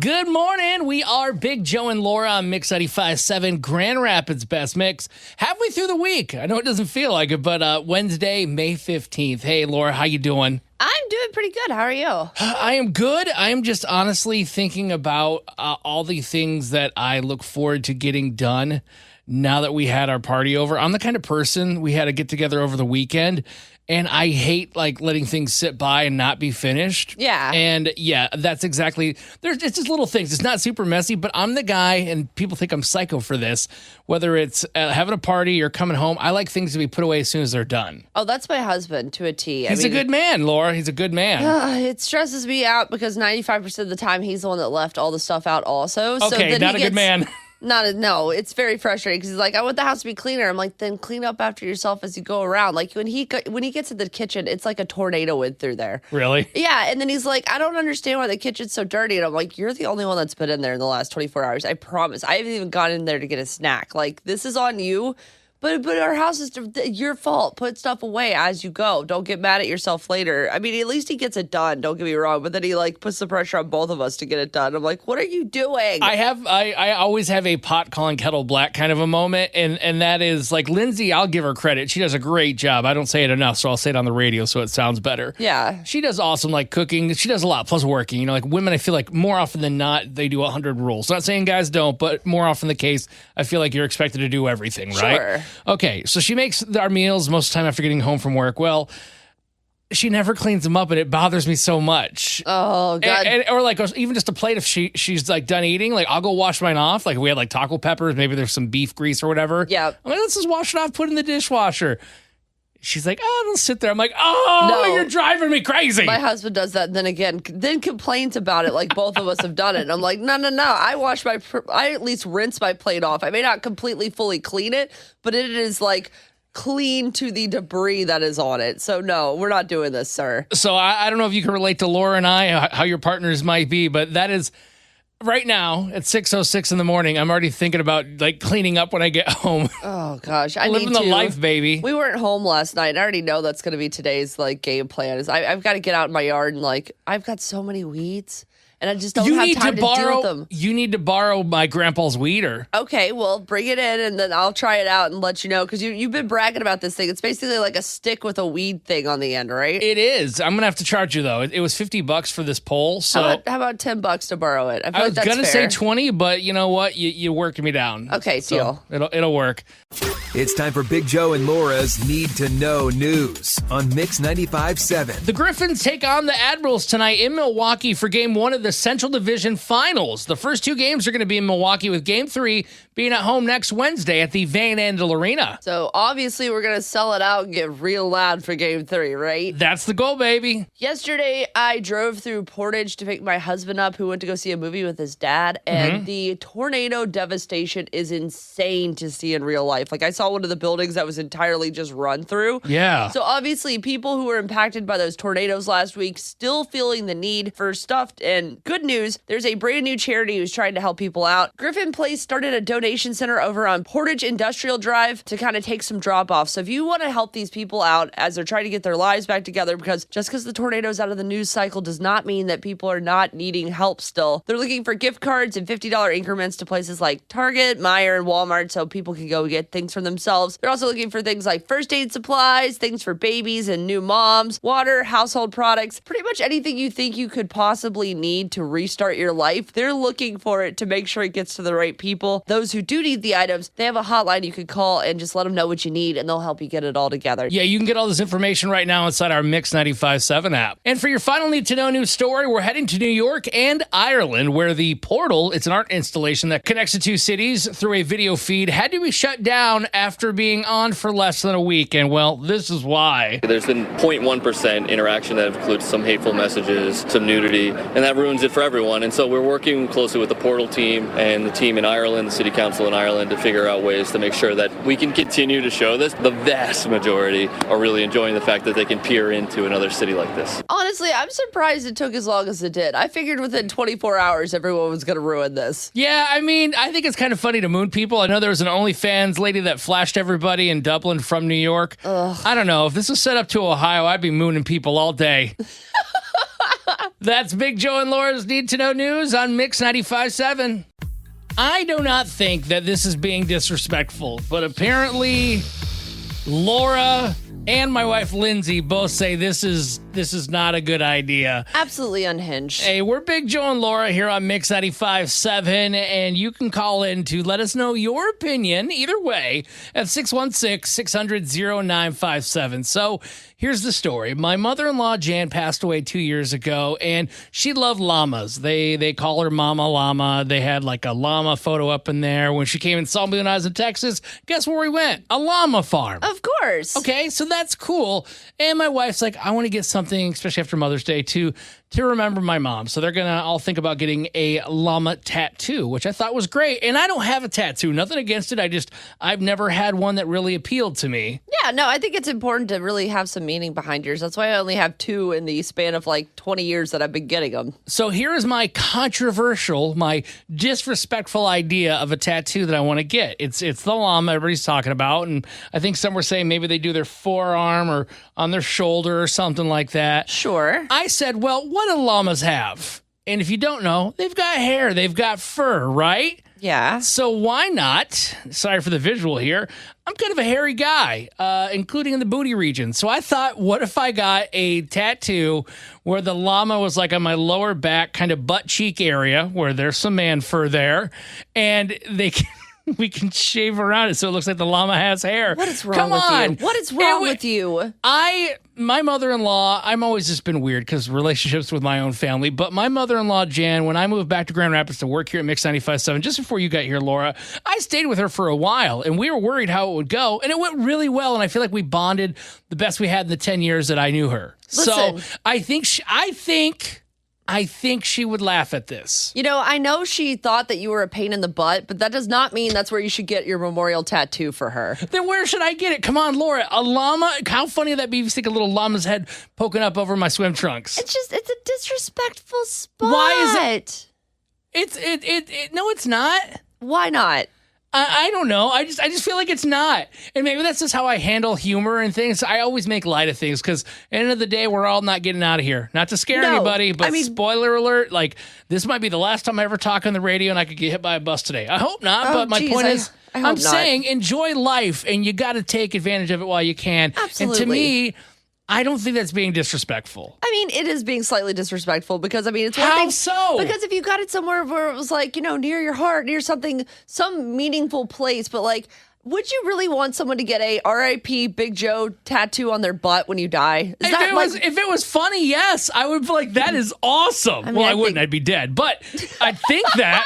Good morning. We are Big Joe and Laura on Mix 95.7, Grand Rapids Best Mix. Halfway through the week. I know it doesn't feel like it, but Wednesday, May 15th. Hey, Laura, how you doing? I'm doing pretty good. How are you? I am good. I am just honestly thinking about all the things that I look forward to getting done now that we had our party over. I'm the kind of person, we had a get together over the weekend, and I hate like letting things sit by and not be finished. Yeah. And yeah, that's exactly, it's just little things. It's not super messy, but I'm the guy, and people think I'm psycho for this, whether it's having a party or coming home, I like things to be put away as soon as they're done. Oh, that's my husband to a T. He's a good man, Laura. He's a good man. It stresses me out because 95% of the time he's the one that left all the stuff out also. Okay, so not a good man. No, it's very frustrating because he's like, I want the house to be cleaner. I'm like, then clean up after yourself as you go around. Like when he gets to the kitchen, it's like a tornado went through there. Really? Yeah, and then he's like, I don't understand why the kitchen's so dirty. And I'm like, you're the only one that's been in there in the last 24 hours. I promise. I haven't even gone in there to get a snack. Like, this is on you. But our house is your fault. Put stuff away as you go. Don't get mad at yourself later. I mean, at least he gets it done. Don't get me wrong. But then he like puts the pressure on both of us to get it done. I'm like, what are you doing? I always have a pot calling kettle black kind of a moment, and that is like Lindsay. I'll give her credit. She does a great job. I don't say it enough, so I'll say it on the radio so it sounds better. Yeah, she does awesome. Like cooking, she does a lot. Plus working. You know, like women, I feel like more often than not they do 100 rules. Not saying guys don't, but more often the case, I feel like you're expected to do everything, right? Sure. Okay, so she makes our meals most of the time after getting home from work. Well, she never cleans them up, and it bothers me so much. Oh, God. Or like even just a plate, if she's like done eating, like I'll go wash mine off. Like if we had like taco peppers, maybe there's some beef grease or whatever. Yeah. I'm like, let's just wash it off, put it in the dishwasher. She's like, oh, it'll sit there. I'm like, oh, No. You're driving me crazy. My husband does that, and then complains about it like both of us have done it. And I'm like, no. I at least rinse my plate off. I may not completely fully clean it, but it is like clean to the debris that is on it. So no, we're not doing this, sir. So I don't know if you can relate to Laura and I, how your partners might be, but that is right now at 6:06 in the morning. I'm already thinking about like cleaning up when I get home. Oh gosh, I living need the to. life, baby. We weren't home last night. I already know that's going to be today's like game plan. Is I've got to get out in my yard and like I've got so many weeds. And I just don't have time to deal with them. You need to borrow my grandpa's weeder. Okay, well, bring it in, and then I'll try it out and let you know. Because you've been bragging about this thing. It's basically like a stick with a weed thing on the end, right? It is. I'm going to have to charge you, though. It was $50 for this pole. So how about $10 to borrow it? I was going to say 20, but you know what? You worked me down. Okay, deal. So it'll work. It's time for Big Joe and Laura's Need to Know News on Mix 95.7. The Griffins take on the Admirals tonight in Milwaukee for Game 1 of the Central Division Finals. The first two games are going to be in Milwaukee, with Game 3 being at home next Wednesday at the Van Andel Arena. So obviously we're going to sell it out and get real loud for Game 3, right? That's the goal, baby. Yesterday, I drove through Portage to pick my husband up, who went to go see a movie with his dad, and the tornado devastation is insane to see in real life. Like, I saw one of the buildings that was entirely just run through. Yeah. So obviously, people who were impacted by those tornadoes last week still feeling the need for stuff. And good news, there's a brand new charity who's trying to help people out. Griffin Place started a donation center over on Portage Industrial Drive to kind of take some drop-offs. So if you want to help these people out as they're trying to get their lives back together, because just because the tornado's out of the news cycle does not mean that people are not needing help still. They're looking for gift cards and $50 increments to places like Target, Meijer, and Walmart so people can go get things for themselves. They're also looking for things like first aid supplies, things for babies and new moms, water, household products, pretty much anything you think you could possibly need to restart your life. They're looking for it to make sure it gets to the right people. Those who do need the items, they have a hotline you could call and just let them know what you need, and they'll help you get it all together. Yeah, you can get all this information right now inside our Mix 95.7 app. And for your final Need to Know news story, we're heading to New York and Ireland, where the Portal, it's an art installation that connects the two cities through a video feed, had to be shut down after being on for less than a week. And well, this is why. There's been 0.1% interaction that includes some hateful messages, some nudity, and that ruins it for everyone. And so we're working closely with the Portal team and the team in Ireland, the City Council in Ireland, to figure out ways to make sure that we can continue to show this. The vast majority are really enjoying the fact that they can peer into another city like this. Honestly, I'm surprised it took as long as it did. I figured within 24 hours everyone was going to ruin this. Yeah, I mean, I think it's kind of funny to moon people. I know there was an OnlyFans lady that flashed everybody in Dublin from New York. Ugh. I don't know. If this was set up to Ohio, I'd be mooning people all day. That's Big Joe and Laura's Need to Know News on Mix 95.7. I do not think that this is being disrespectful, but apparently Laura and my wife Lindsay both say this is not a good idea. Absolutely unhinged. Hey, we're Big Joe and Laura here on Mix 95.7, and you can call in to let us know your opinion either way at 616-600-0957. So here's the story. My mother-in-law, Jan, passed away 2 years ago, and she loved llamas. They call her Mama Llama. They had like a llama photo up in there. When she came and saw me when I was in Texas, guess where we went? A llama farm. Of course. Okay, so that's cool. And my wife's like, I want to get something, especially after Mother's Day, to remember my mom. So they're going to all think about getting a llama tattoo, which I thought was great. And I don't have a tattoo. Nothing against it. I've never had one that really appealed to me. Yeah, no, I think it's important to really have some meaning behind yours. That's why I only have 2 in the span of like 20 years that I've been getting them. So here is my controversial, my disrespectful idea of a tattoo that I want to get. It's the llama everybody's talking about. And I think some were saying maybe they do their forearm or on their shoulder or something like that. Sure. I said, well, what do llamas have? And if you don't know, they've got hair, they've got fur, right? Yeah. So why not? Sorry for the visual here. I'm kind of a hairy guy, including in the booty region. So I thought, what if I got a tattoo where the llama was like on my lower back, kind of butt cheek area, where there's some man fur there, and we can shave around it so it looks like the llama has hair. What is wrong with you? What is wrong with you? My mother-in-law, I'm always just been weird because relationships with my own family, but my mother-in-law, Jan, when I moved back to Grand Rapids to work here at Mix 95.7, just before you got here, Laura, I stayed with her for a while, and we were worried how it would go, and it went really well, and I feel like we bonded the best we had in the 10 years that I knew her. Listen. So I think she would laugh at this. You know, I know she thought that you were a pain in the butt, but that does not mean that's where you should get your memorial tattoo for her. Then where should I get it? Come on, Laura. A llama? How funny would that be if you stick a little llama's head poking up over my swim trunks? It's a disrespectful spot. Why is no, it's not. Why not? I don't know. I just feel like it's not. And maybe that's just how I handle humor and things. I always make light of things because at the end of the day, we're all not getting out of here. Not to scare anybody, but spoiler alert, like this might be the last time I ever talk on the radio and I could get hit by a bus today. I hope not, but my point is, I'm saying enjoy life and you got to take advantage of it while you can. Absolutely. And to me, I don't think that's being disrespectful. I mean, it is being slightly disrespectful because, I mean, it's one How thing. so? Because if you got it somewhere where it was like, you know, near your heart, near some meaningful place, but like, would you really want someone to get a R.I.P. Big Joe tattoo on their butt when you die? If it was funny, yes, I would be like, that is awesome. I wouldn't. I'd be dead. But I'd think that.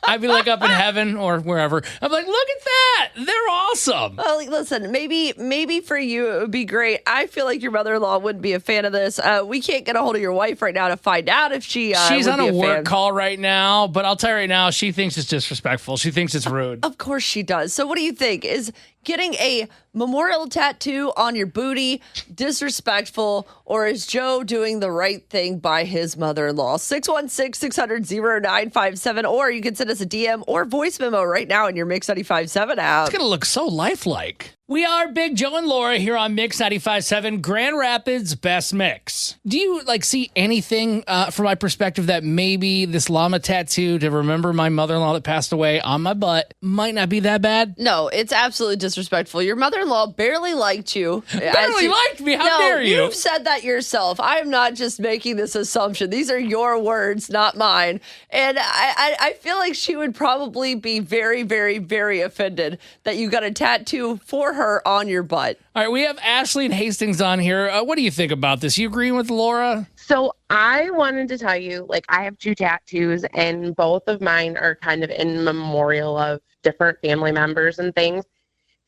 I'd be like up in heaven or wherever. I'm like, look at that. They're awesome. Well, listen, maybe for you it would be great. I feel like your mother-in-law wouldn't be a fan of this. We can't get a hold of your wife right now to find out if she's on a work fan. call right now, but I'll tell you right now, she thinks it's disrespectful. She thinks it's rude. Of course she does. So what do you think? Is getting a memorial tattoo on your booty disrespectful, or is Joe doing the right thing by his mother-in-law? 616-600-0957, or you can send us a DM or voice memo right now in your Mix 95.7 app. It's going to look so lifelike. We are Big Joe and Laura here on Mix 95.7, Grand Rapids Best Mix. Do you see anything from my perspective that maybe this llama tattoo to remember my mother-in-law that passed away on my butt might not be that bad? No, it's absolutely disrespectful. Your mother-in-law barely liked you. Barely liked me? How dare you? You've said that yourself. I am not just making this assumption. These are your words, not mine. And I feel like she would probably be very, very, very offended that you got a tattoo for her on your butt. All right, we have Ashley and Hastings on here. What do you think about this? You agreeing with Laura? So I wanted to tell you, I have 2 tattoos, and both of mine are kind of in memorial of different family members and things.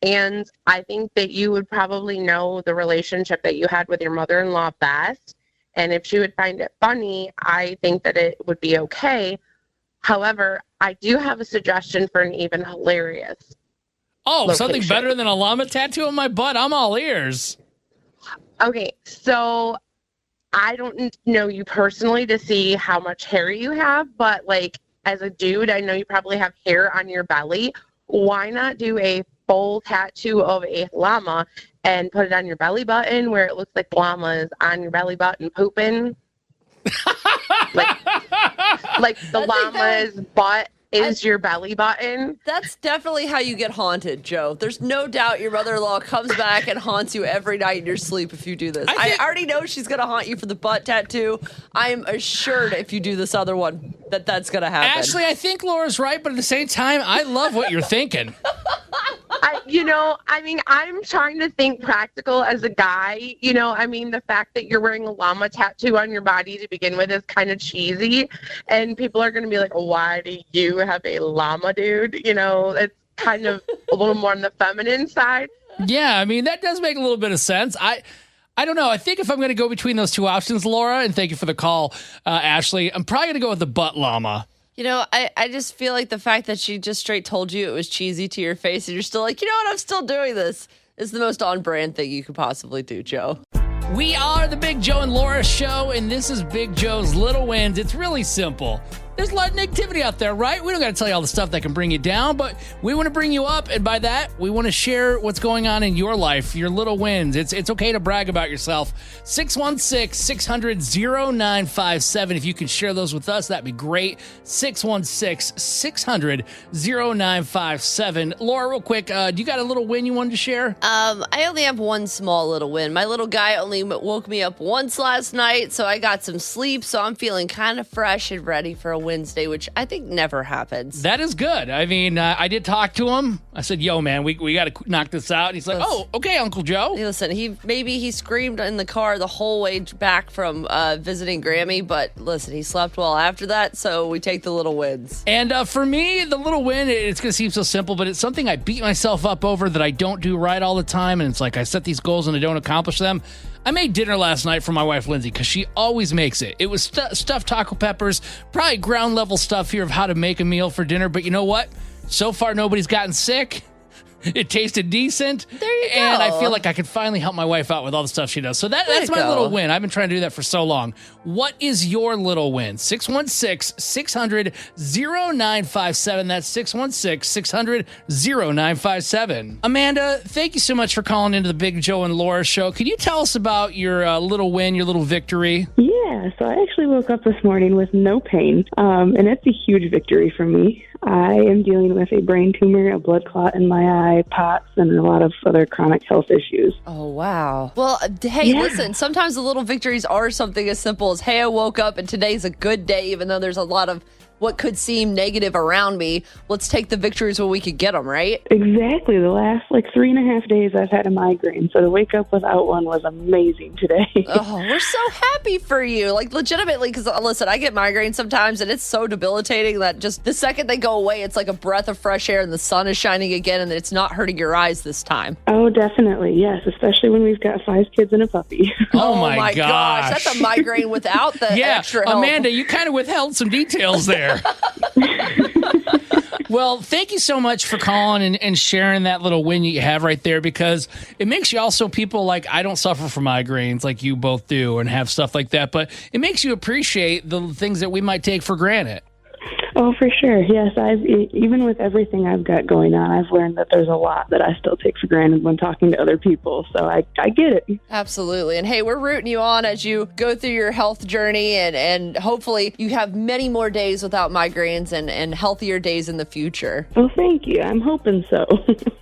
And I think that you would probably know the relationship that you had with your mother-in-law best. And if she would find it funny, I think that it would be okay. However, I do have a suggestion for an even hilarious something better than a llama tattoo on my butt? I'm all ears. Okay, so I don't know you personally to see how much hair you have, but as a dude, I know you probably have hair on your belly. Why not do a full tattoo of a llama and put it on your belly button where it looks like the llama is on your belly button pooping? Like the llama's butt is your belly button. That's definitely how you get haunted, Joe. There's no doubt your mother-in-law comes back and haunts you every night in your sleep if you do this. I already know she's going to haunt you for the butt tattoo. I am assured if you do this other one that's going to happen. Ashley, I think Laura's right, but at the same time, I love what you're thinking. I'm trying to think practical as a guy. The fact that you're wearing a llama tattoo on your body to begin with is kind of cheesy. And people are going to be like, why do you have a llama, dude? It's kind of a little more on the feminine side. Yeah, that does make a little bit of sense. I don't know. I think if I'm going to go between those two options, Laura, and thank you for the call, Ashley, I'm probably going to go with the butt llama. I just feel like the fact that she just straight told you it was cheesy to your face and you're still like, you know what, I'm still doing this, is the most on-brand thing you could possibly do, Joe. We are the Big Joe and Laura Show, and this is Big Joe's Little Wins. It's really simple. There's a lot of negativity out there, right? We don't got to tell you all the stuff that can bring you down, but we want to bring you up, and by that, we want to share what's going on in your life, your little wins. It's okay to brag about yourself. 616-600-0957. If you can share those with us, that'd be great. 616-600-0957. Laura, real quick, do you got a little win you wanted to share? I only have one small little win. My little guy only woke me up once last night, so I got some sleep, so I'm feeling kind of fresh and ready for a Wednesday, which I think never happens. That is good. I did talk to him. I said, yo, man, we got to knock this out. And he's like, oh, okay, Uncle Joe. Hey, listen, he screamed in the car the whole way back from visiting Grammy, but listen, he slept well after that, so we take the little wins. And for me, the little win, it's going to seem so simple, but it's something I beat myself up over that I don't do right all the time, and it's like I set these goals and I don't accomplish them. I made dinner last night for my wife, Lindsay, because she always makes it. It was stuffed taco peppers, probably ground level stuff here of how to make a meal for dinner. But you know what? So far, nobody's gotten sick. It tasted decent. There you go. And I feel like I could finally help my wife out with all the stuff she does. So that's my little win. I've been trying to do that for so long. What is your little win? 616-600-0957. That's 616-600-0957. Amanda, thank you so much for calling into the Big Joe and Laura Show. Can you tell us about your little win, your little victory? Yeah, so I actually woke up this morning with no pain, and it's a huge victory for me. I am dealing with a brain tumor, a blood clot in my eye, POTS, and a lot of other chronic health issues. Oh, wow. Well, hey, listen, sometimes the little victories are something as simple as, hey, I woke up and today's a good day, even though there's a lot of what could seem negative around me. Let's take the victories when we could get them, right? Exactly. The last 3.5 days I've had a migraine, so to wake up without one was amazing today. Oh, we're so happy for you. Legitimately, because listen, I get migraines sometimes and it's so debilitating that just the second they go away, it's like a breath of fresh air and the sun is shining again and it's not hurting your eyes this time. Oh, definitely. Yes, especially when we've got 5 kids and a puppy. Oh my gosh. That's a migraine without the extra help. Amanda, you kind of withheld some details there. Well, thank you so much for calling and sharing that little win you have right there, because it makes you also people like, I don't suffer from migraines like you both do and have stuff like that, but it makes you appreciate the things that we might take for granted. Oh, for sure. Yes, even with everything I've got going on, I've learned that there's a lot that I still take for granted when talking to other people. So I get it. Absolutely. And hey, we're rooting you on as you go through your health journey, and hopefully you have many more days without migraines and healthier days in the future. Well, thank you. I'm hoping so.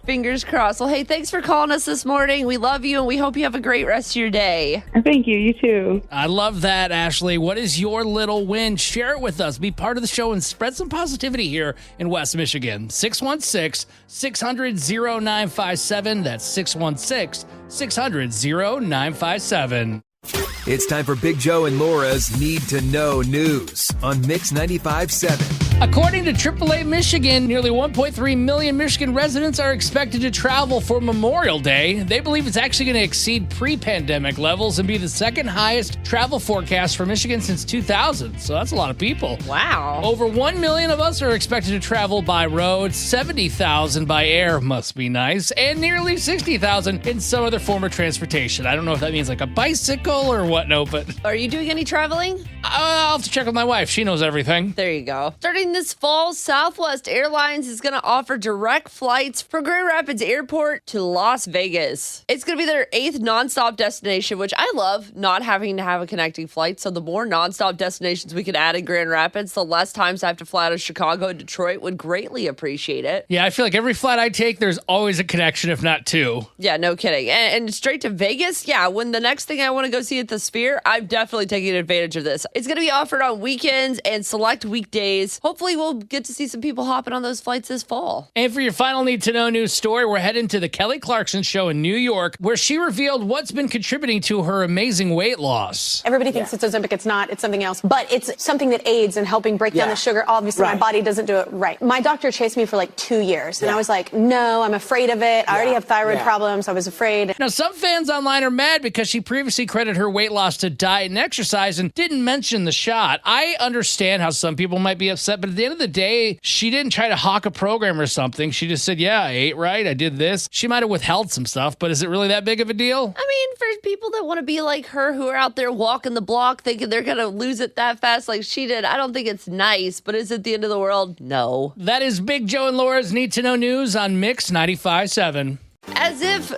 Fingers crossed. Well, hey, thanks for calling us this morning. We love you, and we hope you have a great rest of your day. Thank you. You too. I love that, Ashley. What is your little win? Share it with us. Be part of the show and spread some positivity here in West Michigan. 616-600-0957. That's 616-600-0957. It's time for Big Joe and Laura's Need to Know News on Mix 95.7. According to AAA Michigan, nearly 1.3 million Michigan residents are expected to travel for Memorial Day. They believe it's actually going to exceed pre-pandemic levels and be the second highest travel forecast for Michigan since 2000. So that's a lot of people. Wow. Over 1 million of us are expected to travel by road, 70,000 by air, must be nice, and nearly 60,000 in some other form of transportation. I don't know if that means like a bicycle or what, no, but... Are you doing any traveling? I'll have to check with my wife. She knows everything. There you go. Starting Starting this fall, Southwest Airlines is going to offer direct flights from Grand Rapids Airport to Las Vegas. It's going to be their 8th nonstop destination, which I love not having to have a connecting flight. So the more nonstop destinations we could add in Grand Rapids, the less times I have to fly out of Chicago and Detroit. Would greatly appreciate it. Yeah, I feel like every flight I take, there's always a connection, if not two. Yeah, no kidding. And straight to Vegas, yeah, when the next thing I want to go see at the Sphere, I'm definitely taking advantage of this. It's going to be offered on weekends and select weekdays. Hopefully we'll get to see some people hopping on those flights this fall. And for your final need to know news story, we're heading to the Kelly Clarkson show in New York, where she revealed what's been contributing to her amazing weight loss. Everybody thinks it's Ozempic. It's not. It's something else. But it's something that aids in helping break down the sugar. Obviously, my body doesn't do it right. My doctor chased me for like 2 years. And I was like, no, I'm afraid of it. I already have thyroid problems. I was afraid. Now, some fans online are mad because she previously credited her weight loss to diet and exercise and didn't mention the shot. I understand how some people might be upset, but at the end of the day, she didn't try to hawk a program or something. She just said, yeah, I ate right. I did this. She might have withheld some stuff, but is it really that big of a deal? I mean, for people that want to be like her, who are out there walking the block thinking they're going to lose it that fast like she did, I don't think it's nice, but is it the end of the world? No. That is Big Joe and Laura's Need to Know News on Mix 95.7. As if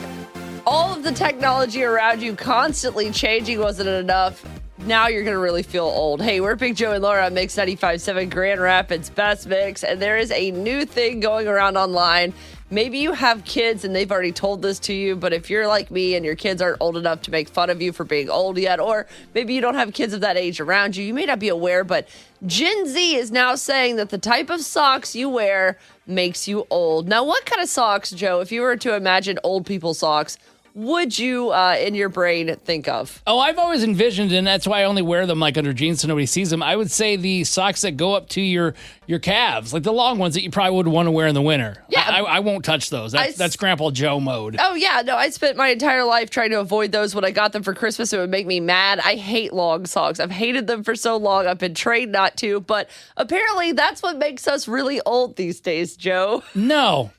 all of the technology around you constantly changing wasn't enough, now you're going to really feel old. Hey, we're Big Joe and Laura on Mix 95.7, Grand Rapids Best Mix, and there is a new thing going around online. Maybe you have kids and they've already told this to you, but if you're like me and your kids aren't old enough to make fun of you for being old yet, or maybe you don't have kids of that age around you, you may not be aware, but Gen Z is now saying that the type of socks you wear makes you old. Now, what kind of socks, Joe, if you were to imagine old people socks, would you, in your brain, think of? Oh, I've always envisioned, and that's why I only wear them like under jeans so nobody sees them. I would say the socks that go up to your calves, like the long ones that you probably would want to wear in the winter. Yeah. I won't touch those. That's Grandpa Joe mode. Oh, yeah. No, I spent my entire life trying to avoid those. When I got them for Christmas, it would make me mad. I hate long socks. I've hated them for so long. I've been trained not to, but apparently that's what makes us really old these days, Joe. No.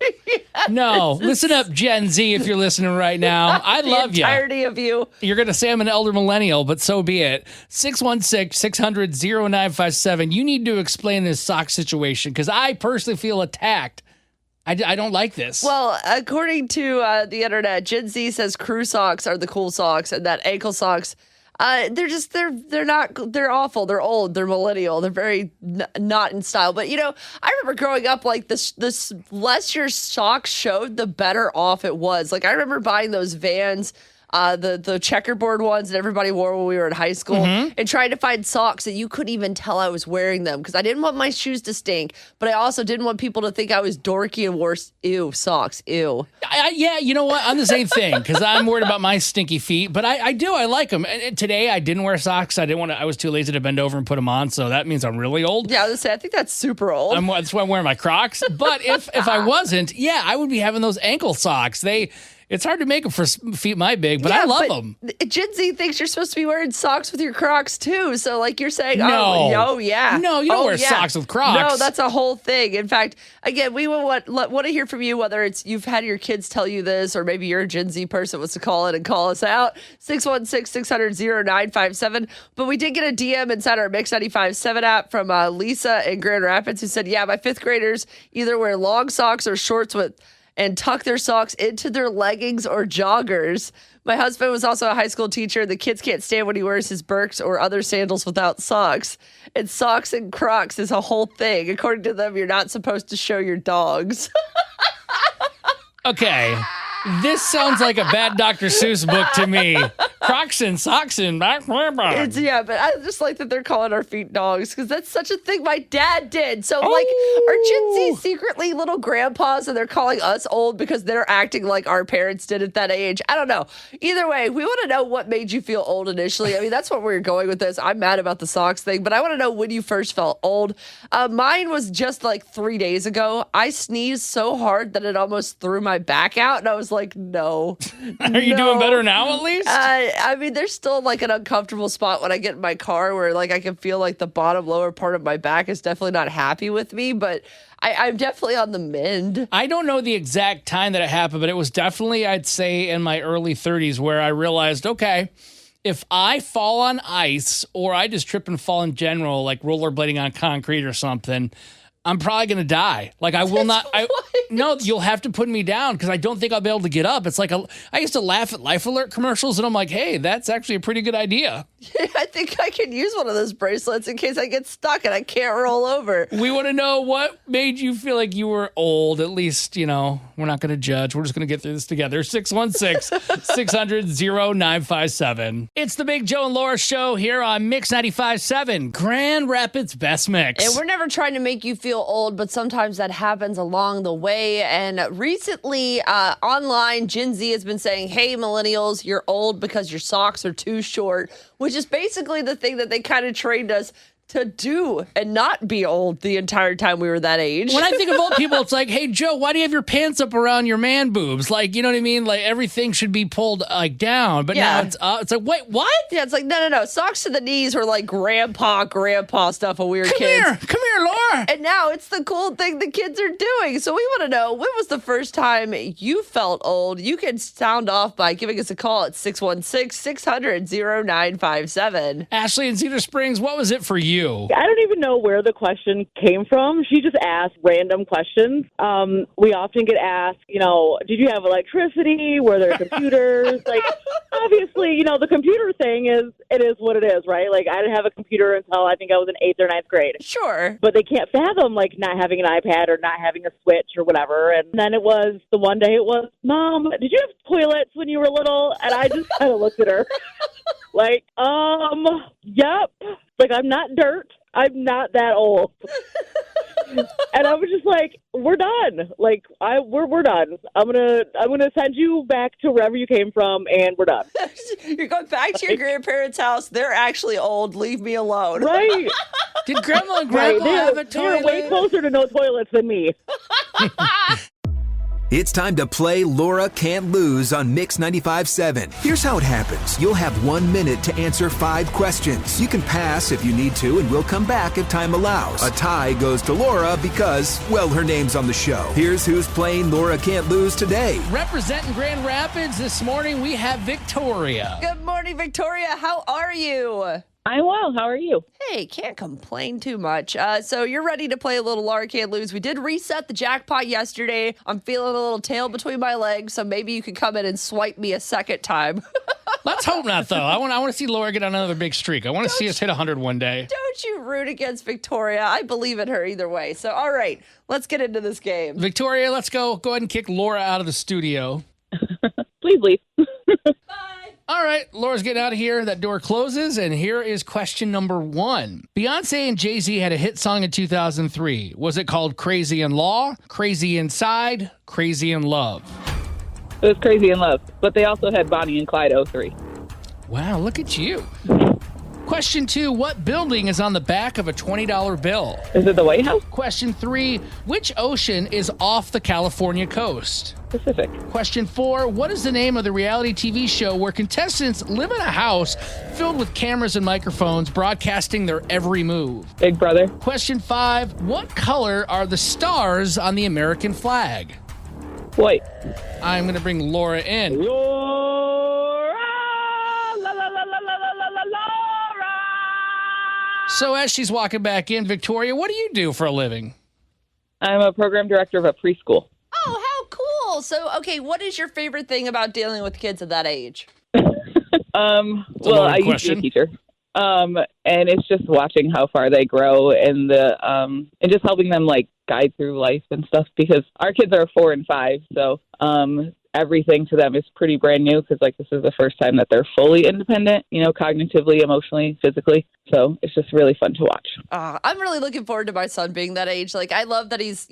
No. Listen up, Gen Z, if you're listening right now. I love you. The entirety of you. You're going to say I'm an elder millennial, but so be it. 616-600-0957. You need to explain this sock situation because I personally feel attacked. I don't like this. Well, according to the internet, Gen Z says crew socks are the cool socks and that ankle socks, they're awful. They're old. They're millennial. They're very not in style. But, I remember growing up, like, this less your socks showed, the better off it was. Like, I remember buying those Vans, the checkerboard ones that everybody wore when we were in high school, and trying to find socks that you couldn't even tell I was wearing them because I didn't want my shoes to stink, but I also didn't want people to think I was dorky and wore socks. Ew. Yeah, you know what? I'm the same thing because I'm worried about my stinky feet, but I like them. And today I didn't wear socks. I was too lazy to bend over and put them on, so that means I'm really old. Yeah, I was gonna say, I think that's super old. That's why I'm wearing my Crocs. But if I wasn't, yeah, I would be having those ankle socks. It's hard to make them for feet my big, but I love them. Gen Z thinks you're supposed to be wearing socks with your Crocs too. So like you're saying, no, yeah. No, you don't wear socks with Crocs. No, that's a whole thing. In fact, again, we want to hear from you, whether it's you've had your kids tell you this, or maybe you're a Gen Z person wants to call in and call us out. 616-600-0957. But we did get a DM inside our Mix 95.7 app from Lisa in Grand Rapids who said, yeah, my fifth graders either wear long socks or shorts and tuck their socks into their leggings or joggers. My husband was also a high school teacher. The kids can't stand when he wears his Birks or other sandals without socks. And socks and Crocs is a whole thing. According to them, you're not supposed to show your dogs. Okay. This sounds like a bad Dr. Seuss book to me. Crocs and socks and back. But I just like that they're calling our feet dogs because that's such a thing my dad did. So, are Gen Z secretly little grandpas and they're calling us old because they're acting like our parents did at that age? I don't know. Either way, we want to know what made you feel old initially. I mean, that's what we're going with this. I'm mad about the socks thing, but I want to know when you first felt old. Mine was just like 3 days ago. I sneezed so hard that it almost threw my back out, and I was like, no. Are you doing better now at least? I mean, there's still like an uncomfortable spot when I get in my car where like I can feel like the bottom lower part of my back is definitely not happy with me, but I'm definitely on the mend. I don't know the exact time that it happened, but it was definitely, I'd say, in my early 30s where I realized, okay, if I fall on ice or I just trip and fall in general, like rollerblading on concrete or something, I'm probably going to die. Like, I will not. No, you'll have to put me down because I don't think I'll be able to get up. It's like I used to laugh at Life Alert commercials, and I'm like, hey, that's actually a pretty good idea. I think I can use one of those bracelets in case I get stuck and I can't roll over. We want to know what made you feel like you were old. At least, we're not going to judge. We're just going to get through this together. 616-600-0957. It's the Big Joe and Laura Show here on Mix 95.7, Grand Rapids Best Mix. And we're never trying to make you feel old, but sometimes that happens along the way. And recently, online, Gen Z has been saying, hey, millennials, you're old because your socks are too short, which is basically the thing that they kind of trained us to do and not be old the entire time we were that age. When I think of old people, it's like, hey, Joe, why do you have your pants up around your man boobs? Like, you know what I mean? Like, everything should be pulled down. But now it's like, wait, what? Yeah, it's like, no. Socks to the knees were like grandpa stuff when we were kids. Come here, Laura. And now it's the cool thing the kids are doing. So we want to know, when was the first time you felt old? You can sound off by giving us a call at 616-600-0957. Ashley in Cedar Springs, what was it for you? I don't even know where the question came from. She just asked random questions. We often get asked, did you have electricity? Were there computers? Like, obviously, the computer thing is what it is, right? Like, I didn't have a computer until I think I was in 8th or 9th grade. Sure. But they can't fathom, like, not having an iPad or not having a Switch or whatever. And then it was, the one day it was, Mom, did you have toilets when you were little? And I just kind of looked at her like, yep. Like, I'm not dirt. I'm not that old. And I was just like, we're done. Like, we're done. I'm gonna send you back to wherever you came from, and we're done. You're going back to your grandparents' house. They're actually old. Leave me alone. Right. Did Grandma and Grandpa have a toilet? They're way closer to no toilets than me. It's time to play Laura Can't Lose on Mix 95.7. Here's how it happens. You'll have 1 minute to answer 5 questions. You can pass if you need to, and we'll come back if time allows. A tie goes to Laura because, well, her name's on the show. Here's who's playing Laura Can't Lose today. Representing Grand Rapids this morning, we have Victoria. Good morning, Victoria. How are you? I'm well. How are you? Hey, can't complain too much. So you're ready to play a little Laura Can't Lose. We did reset the jackpot yesterday. I'm feeling a little tail between my legs, so maybe you could come in and swipe me a second time. Let's hope not, though. I want to see Laura get on another big streak. I want to see us hit 100 one day. Don't you root against Victoria. I believe in her either way. So, all right, let's get into this game. Victoria, let's go. Go ahead and kick Laura out of the studio. Please leave. All right, Laura's getting out of here. That door closes, and here is question number 1. Beyonce and Jay-Z had a hit song in 2003. Was it called Crazy in Law, Crazy Inside, Crazy in Love? It was Crazy in Love, but they also had Bonnie and Clyde 03. Wow, look at you. Question 2, what building is on the back of a $20 bill? Is it the White House? Question 3, which ocean is off the California coast? Pacific. Question 4, what is the name of the reality TV show where contestants live in a house filled with cameras and microphones broadcasting their every move? Big Brother. Question 5, what color are the stars on the American flag? White. I'm going to bring Laura in. Laura! La, la, la, la, la, la, la, Laura! So as she's walking back in, Victoria, what do you do for a living? I'm a program director of a preschool. Oh, how cool. So, okay, what is your favorite thing about dealing with kids at that age? Well, I used to be a teacher. And it's just watching how far they grow and and just helping them like guide through life and stuff, because our kids are 4 and 5. So, everything to them is pretty brand new, because like this is the first time that they're fully independent, cognitively, emotionally, physically. So it's just really fun to watch. I'm really looking forward to my son being that age. Like, I love that he's,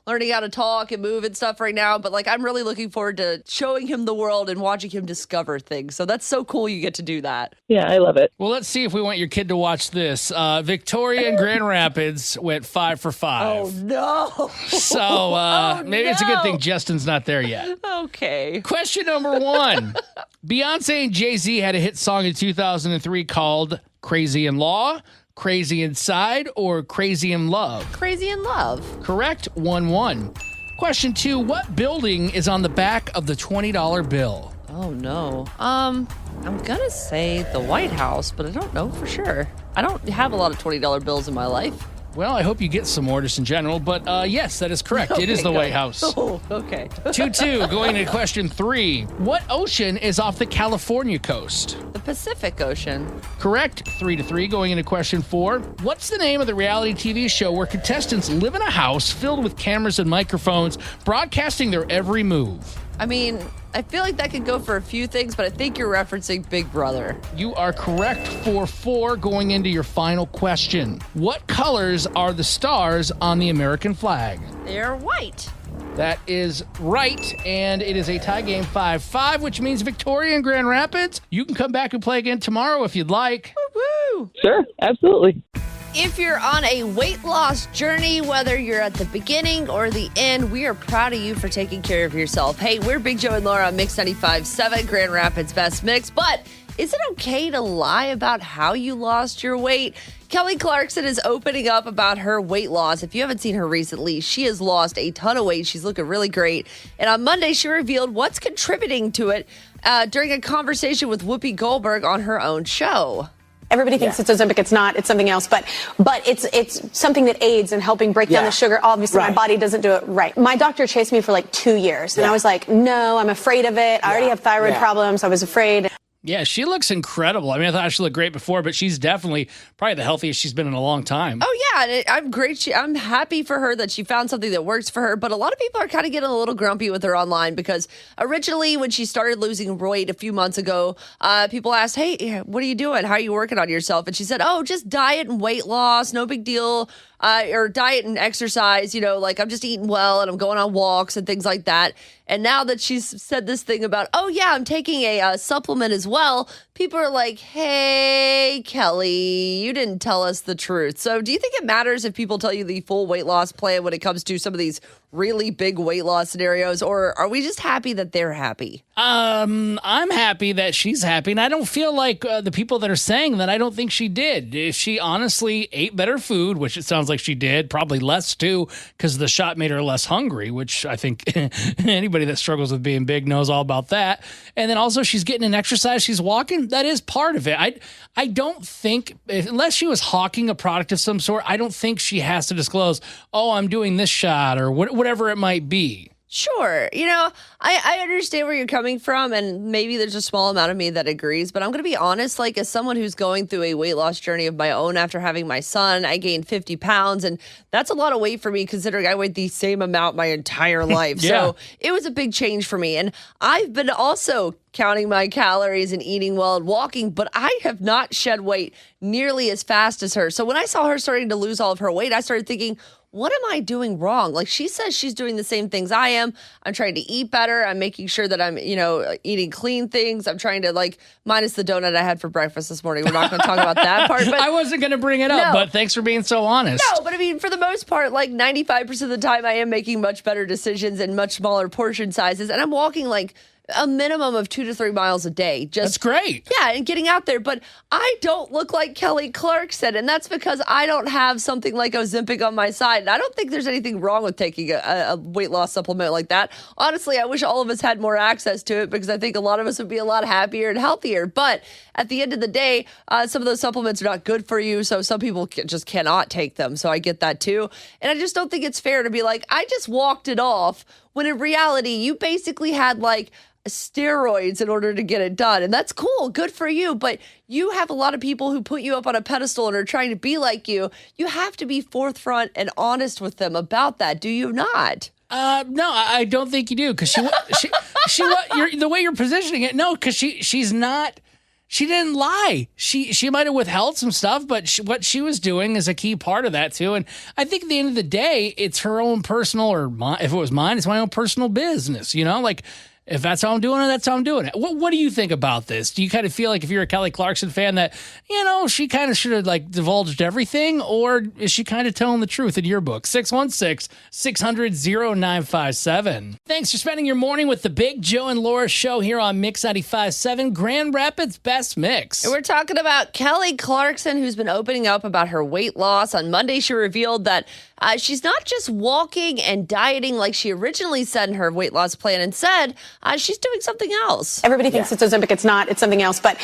learning how to talk and move and stuff right now. But like, I'm really looking forward to showing him the world and watching him discover things. So that's so cool you get to do that. Yeah, I love it. Well, let's see if we want your kid to watch this. Victoria and Grand Rapids went 5 for 5. Oh, no. So maybe it's a good thing Justin's not there yet. Okay. Question number 1. Beyonce and Jay-Z had a hit song in 2003 called Crazy in Law, Crazy Inside, or Crazy in Love? Crazy in Love. Correct. 1-1. Question 2. What building is on the back of the $20 bill? Oh, no. I'm going to say the White House, but I don't know for sure. I don't have a lot of $20 bills in my life. Well, I hope you get some more just in general, but yes, that is correct. It is the White House. Oh, okay. 2-2, going to question 3. What ocean is off the California coast? The Pacific Ocean. Correct. 3-3, going into question 4. What's the name of the reality TV show where contestants live in a house filled with cameras and microphones, broadcasting their every move? I mean, I feel like that could go for a few things, but I think you're referencing Big Brother. You are correct for 4, going into your final question. What colors are the stars on the American flag? They're white. That is right, and it is a tie game 5-5, which means Victoria and Grand Rapids. You can come back and play again tomorrow if you'd like. Woo-woo! Sure, absolutely. If you're on a weight loss journey, whether you're at the beginning or the end, we are proud of you for taking care of yourself. Hey, we're Big Joe and Laura on Mix 95.7, Grand Rapids Best Mix. But is it okay to lie about how you lost your weight? Kelly Clarkson is opening up about her weight loss. If you haven't seen her recently, she has lost a ton of weight. She's looking really great. And on Monday, she revealed what's contributing to it during a conversation with Whoopi Goldberg on her own show. Everybody thinks it's Ozempic. It's not. It's something else. But it's something that aids in helping break down the sugar. Obviously, my body doesn't do it right. My doctor chased me for like 2 years. And I was like, no, I'm afraid of it. I already have thyroid problems. I was afraid. Yeah, she looks incredible. I mean, I thought she looked great before, but she's definitely probably the healthiest she's been in a long time. Oh, yeah. And I'm great. I'm happy for her that she found something that works for her. But a lot of people are kind of getting a little grumpy with her online because originally when she started losing weight a few months ago, people asked, hey, what are you doing? How are you working on yourself? And she said, oh, just diet and weight loss. No big deal. Or diet and exercise, like I'm just eating well and I'm going on walks and things like that. And now that she's said this thing about, oh, yeah, I'm taking a supplement as well, people are like, hey, Kelly, you didn't tell us the truth. So do you think it matters if people tell you the full weight loss plan when it comes to some of these really big weight loss scenarios, or are we just happy that they're happy? I'm happy that she's happy, and I don't feel like the people that are saying that, I don't think she did. If she honestly ate better food, which it sounds like she did, probably less too, because the shot made her less hungry, which I think anybody that struggles with being big knows all about that. And then also she's getting an exercise, she's walking, that is part of it. I don't think, unless she was hawking a product of some sort, I don't think she has to disclose, oh, I'm doing this shot or whatever it might be. Sure. I understand where you're coming from, and maybe there's a small amount of me that agrees, but I'm going to be honest, like as someone who's going through a weight loss journey of my own after having my son, I gained 50 pounds, and that's a lot of weight for me considering I weighed the same amount my entire life. Yeah. So it was a big change for me, and I've been also counting my calories and eating well and walking, but I have not shed weight nearly as fast as her. So when I saw her starting to lose all of her weight, I started thinking, what am I doing wrong? Like she says she's doing the same things I am. I'm trying to eat better. I'm making sure that I'm, eating clean things. I'm trying to minus the donut I had for breakfast this morning. We're not going to talk about that part. But I wasn't going to bring it up, but thanks for being so honest. No, but I mean, for the most part, 95% of the time I am making much better decisions and much smaller portion sizes. And I'm walking a minimum of 2 to 3 miles a day. That's great. Yeah, and getting out there. But I don't look like Kelly Clarkson, and that's because I don't have something like Ozempic on my side. And I don't think there's anything wrong with taking a weight loss supplement like that. Honestly, I wish all of us had more access to it because I think a lot of us would be a lot happier and healthier. But at the end of the day, some of those supplements are not good for you, so some people just cannot take them. So I get that too. And I just don't think it's fair to be like, I just walked it off, when in reality, you basically had steroids in order to get it done. And that's cool. Good for you. But you have a lot of people who put you up on a pedestal and are trying to be like you. You have to be forthfront and honest with them about that. Do you not? No, I don't think you do. Because the way you're positioning it, no, because she's not. She didn't lie. She might have withheld some stuff, but what she was doing is a key part of that too. And I think at the end of the day, it's her own personal, if it was mine, it's my own personal business. If that's how I'm doing it, that's how I'm doing it. What do you think about this? Do you kind of feel like if you're a Kelly Clarkson fan that, she kind of should have divulged everything, or is she kind of telling the truth in your book? 616-600-0957. Thanks for spending your morning with the Big Joe and Laura show here on Mix 95.7, Grand Rapids Best Mix. And we're talking about Kelly Clarkson, who's been opening up about her weight loss. On Monday, she revealed that she's not just walking and dieting like she originally said in her weight loss plan. Instead, she's doing something else. Everybody thinks it's Ozempic. It's not. It's something else. But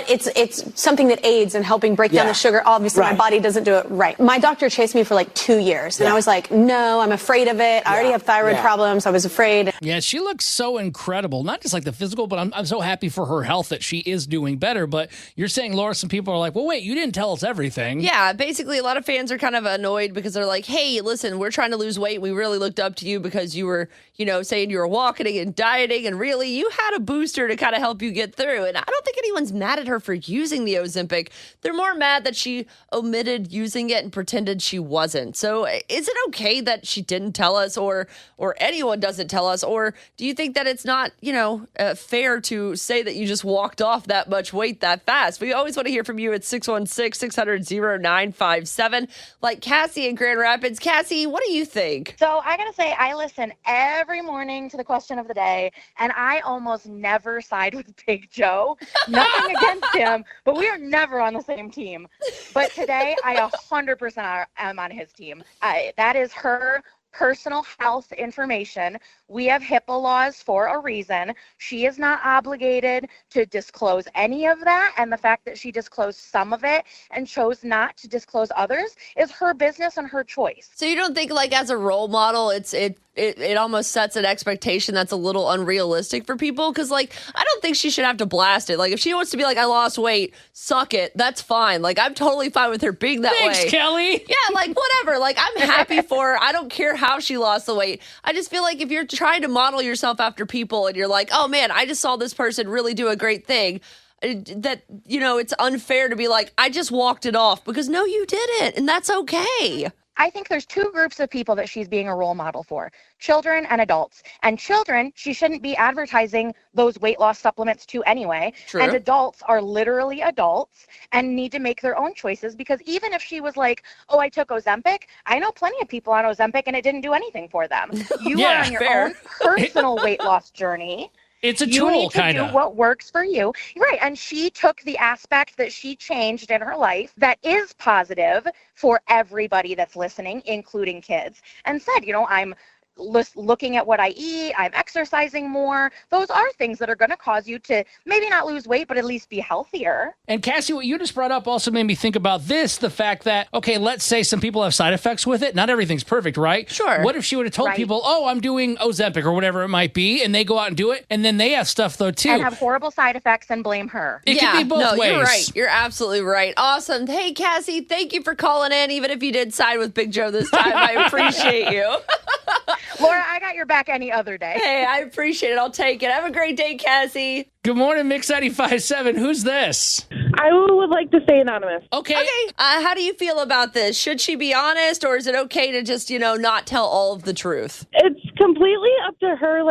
it's something that aids in helping break down the sugar. Obviously, my body doesn't do it right. My doctor chased me for like 2 years. And I was like, no, I'm afraid of it. I already have thyroid problems. I was afraid. Yeah, she looks so incredible. Not just like the physical, but I'm so happy for her health that she is doing better. But you're saying, Laura, some people are like, well, wait, you didn't tell us everything. Yeah, basically, a lot of fans are kind of annoyed because they're like, hey, listen, we're trying to lose weight. We really looked up to you because you were, saying you were walking and dieting. And really, you had a booster to kind of help you get through. And I don't think anyone's mad at her for using the Ozempic. They're more mad that she omitted using it and pretended she wasn't. So is it okay that she didn't tell us or anyone doesn't tell us? Or do you think that it's not, fair to say that you just walked off that much weight that fast? We always want to hear from you at 616-600-0957. Like Cassie in Grand Rapids. Cassie, what do you think? So I got to say, I listen every morning to the question of the day, and I almost never side with Big Joe. Nothing against him, but we are never on the same team. But today, I 100% am on his team. That is her personal health information. We have HIPAA laws for a reason. She is not obligated to disclose any of that, and the fact that she disclosed some of it and chose not to disclose others is her business and her choice. So you don't think, like, as a role model, it almost sets an expectation that's a little unrealistic for people? Because, like, I don't think she should have to blast it. Like, if she wants to be like, I lost weight, suck it, that's fine. Like, I'm totally fine with her being that way. Thanks, Kelly. Yeah, like, whatever. Like, I'm happy for her. I don't care how she lost the weight. I just feel like if you're trying to model yourself after people and you're like, oh, man, I just saw this person really do a great thing, that, it's unfair to be like, I just walked it off, because no, you didn't. And that's okay. I think there's two groups of people that she's being a role model for: children and adults. And children, she shouldn't be advertising those weight loss supplements to anyway. True. And adults are literally adults and need to make their own choices, because even if she was like, oh, I took Ozempic, I know plenty of people on Ozempic and it didn't do anything for them. You are on your own personal weight loss journey. It's a tool, kind of. Do what works for you. Right. And she took the aspect that she changed in her life that is positive for everybody that's listening, including kids, and said, I'm looking at what I eat, I'm exercising more. Those are things that are going to cause you to maybe not lose weight, but at least be healthier. And Cassie, what you just brought up also made me think about this, the fact that, okay, let's say some people have side effects with it. Not everything's perfect, right? Sure. What if she would have told people, oh, I'm doing Ozempic or whatever it might be, and they go out and do it, and then they have stuff though too. And have horrible side effects and blame her. It can be both ways. You're right. You're absolutely right. Awesome. Hey, Cassie, thank you for calling in, even if you did side with Big Joe this time. I appreciate you. Laura, I got your back any other day. Hey, I appreciate it. I'll take it. Have a great day, Cassie. Good morning, Mix 95.7. Who's this? I would like to stay anonymous. Okay. How do you feel about this? Should she be honest, or is it okay to just, not tell all of the truth? It's completely up to her.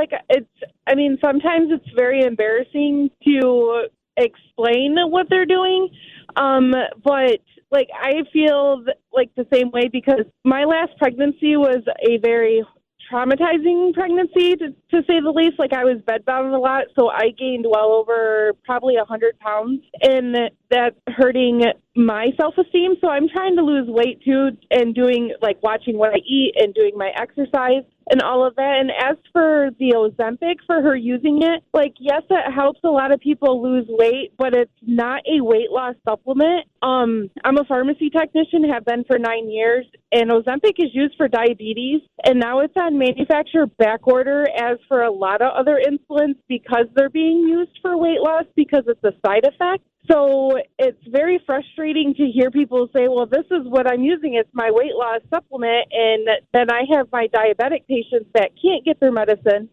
Sometimes it's very embarrassing to explain what they're doing. But I feel the same way, because my last pregnancy was a very traumatizing pregnancy, to say the least. I was bedbound a lot, so I gained well over probably 100 pounds, and that's hurting my self-esteem. So I'm trying to lose weight too, and doing watching what I eat and doing my exercise and all of that. And as for the Ozempic, for her using it, yes, it helps a lot of people lose weight, but it's not a weight loss supplement. I'm a pharmacy technician, have been for 9 years, and Ozempic is used for diabetes, and now it's on manufacturer back order, as for a lot of other insulins, because they're being used for weight loss, because it's a side effect. So it's very frustrating to hear people say, well, this is what I'm using. It's my weight loss supplement. And then I have my diabetic patients that can't get their medicine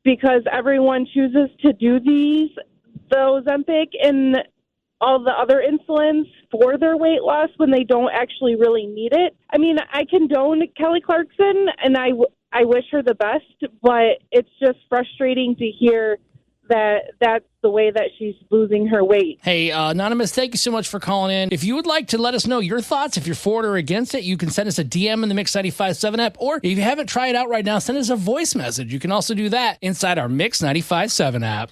because everyone chooses to do the Ozempic and all the other insulins for their weight loss when they don't actually really need it. I condone Kelly Clarkson, and I wish her the best, but it's just frustrating to hear that's the way that she's losing her weight. Hey, Anonymous, thank you so much for calling in. If you would like to let us know your thoughts, if you're for it or against it, you can send us a DM in the Mix 95.7 app, or if you haven't tried it out right now, send us a voice message. You can also do that inside our Mix 95.7 app.